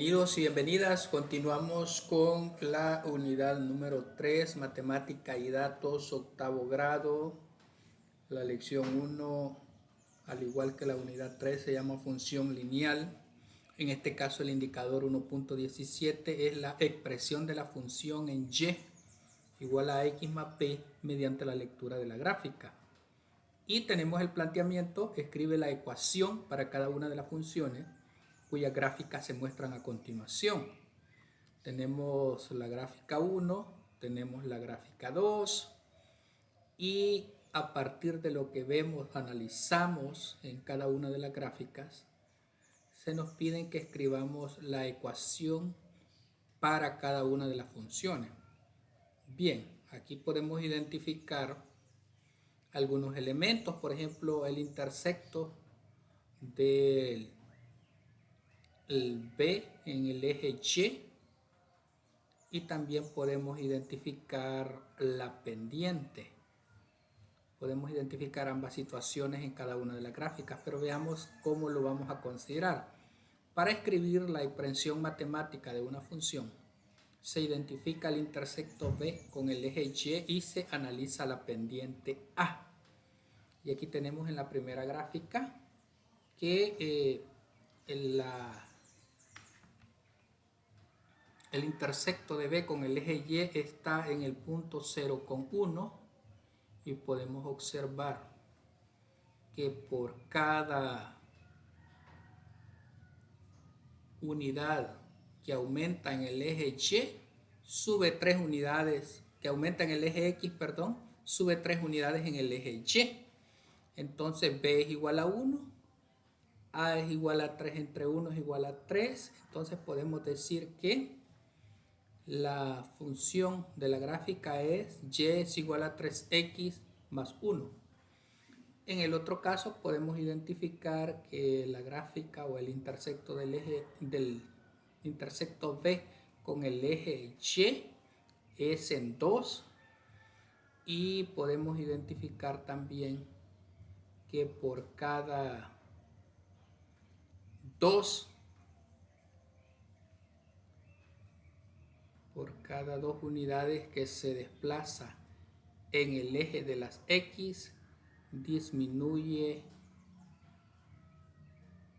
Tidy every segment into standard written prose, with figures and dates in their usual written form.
Bienvenidos y bienvenidas. Continuamos con la unidad número 3, matemática y datos, octavo grado. La lección 1, al igual que la unidad 3, se llama función lineal. En este caso el indicador 1.17 es la expresión de la función en y igual a x más b mediante la lectura de la gráfica. Y tenemos el planteamiento: escribe la ecuación para cada una de las funciones cuyas gráficas se muestran a continuación. Tenemos la gráfica 1, tenemos la gráfica 2 y a partir de lo que vemos, analizamos en cada una de las gráficas, se nos piden que escribamos la ecuación para cada una de las funciones. Bien, aquí podemos identificar algunos elementos, por ejemplo, el intersecto del B en el eje y también podemos identificar la pendiente. Podemos identificar ambas situaciones en cada una de las gráficas, pero veamos cómo lo vamos a considerar. Para escribir la expresión matemática de una función, se identifica el intersecto B con el eje Y se analiza la pendiente A. Y aquí tenemos en la primera gráfica que el intersecto de B con el eje Y está en el punto 0,1 y podemos observar que por cada unidad que aumenta en el eje Y sube 3 unidades, que aumenta en el eje X, perdón, sube 3 unidades en el eje Y. Entonces B es igual a 1, A es igual a 3 entre 1 es igual a 3. Entonces podemos decir que la función de la gráfica es y es igual a 3x más 1. En el otro caso podemos identificar que la gráfica o el intersecto del intersecto B con el eje Y es en 2 y podemos identificar también que por cada 2 unidades que se desplaza en el eje de las X, disminuye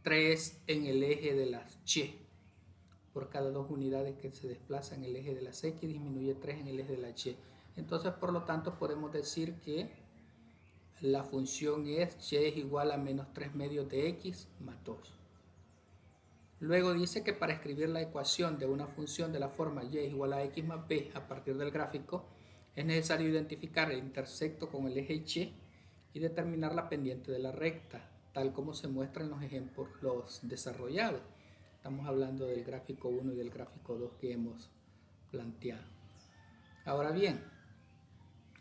3 en el eje de las Y. Por cada 2 unidades que se desplazan en el eje de las X, disminuye 3 en el eje de la Y. Entonces, por lo tanto, podemos decir que la función es Y es igual a menos 3 medios de X más 2. Luego dice que para escribir la ecuación de una función de la forma Y es igual a X más B a partir del gráfico, es necesario identificar el intersecto con el eje Y y determinar la pendiente de la recta, tal como se muestra en los ejemplos desarrollados. Estamos hablando del gráfico 1 y del gráfico 2 que hemos planteado. Ahora bien,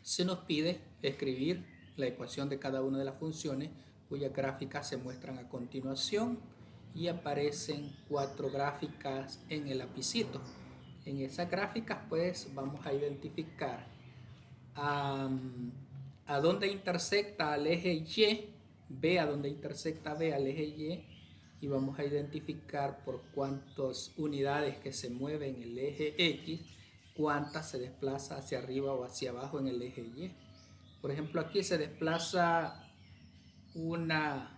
se nos pide escribir la ecuación de cada una de las funciones cuyas gráficas se muestran a continuación y aparecen 4 gráficas en el lapicito. En esas gráficas pues vamos a identificar a dónde intersecta al eje Y, B a dónde intersecta B al eje y vamos a identificar por cuántas unidades que se mueven en el eje X, cuántas se desplaza hacia arriba o hacia abajo en el eje Y. Por ejemplo, aquí se desplaza una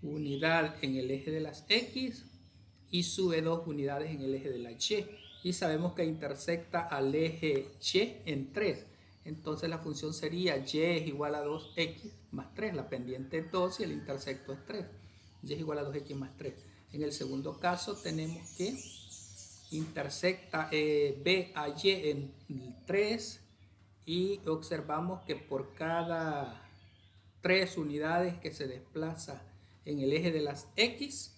unidad en el eje de las X y sube 2 unidades en el eje de la Y. Y sabemos que intersecta al eje Y en 3. Entonces la función sería Y es igual a 2x más 3. La pendiente es 2 y el intersecto es 3. Y es igual a 2x más 3. En el segundo caso tenemos que intersecta B a Y en 3 y observamos que por cada 3 unidades que se desplaza en el eje de las X,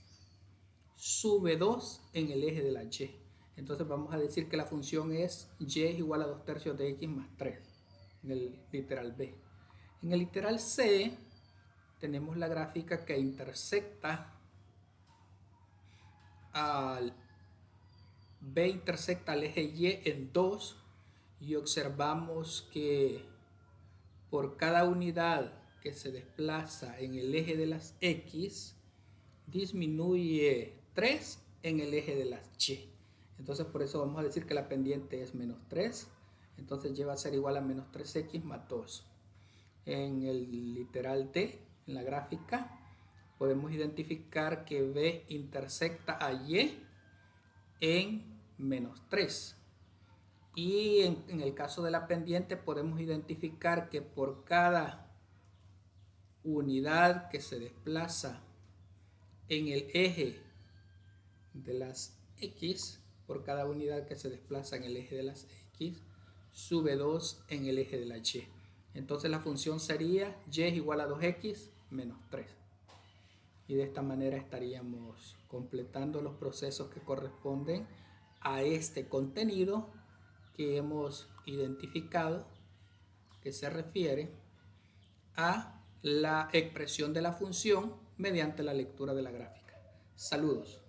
sube 2 en el eje de la Y. Entonces vamos a decir que la función es Y es igual a 2 tercios de X más 3, en el literal B. En el literal C tenemos la gráfica que intersecta al B intersecta al eje Y en 2 y observamos que por cada unidad que se desplaza en el eje de las X, disminuye 3 en el eje de la Y. Entonces por eso vamos a decir que la pendiente es menos 3. Entonces lleva a ser igual a menos 3x más 2. En el literal D, en la gráfica, podemos identificar que B intersecta a Y en menos 3. Y en el caso de la pendiente podemos identificar que por cada unidad que se desplaza en el eje de las X, por cada unidad que se desplaza en el eje de las X, sube 2 en el eje de la Y. Entonces la función sería Y es igual a 2X menos 3. Y de esta manera estaríamos completando los procesos que corresponden a este contenido que hemos identificado, que se refiere a la expresión de la función mediante la lectura de la gráfica. Saludos.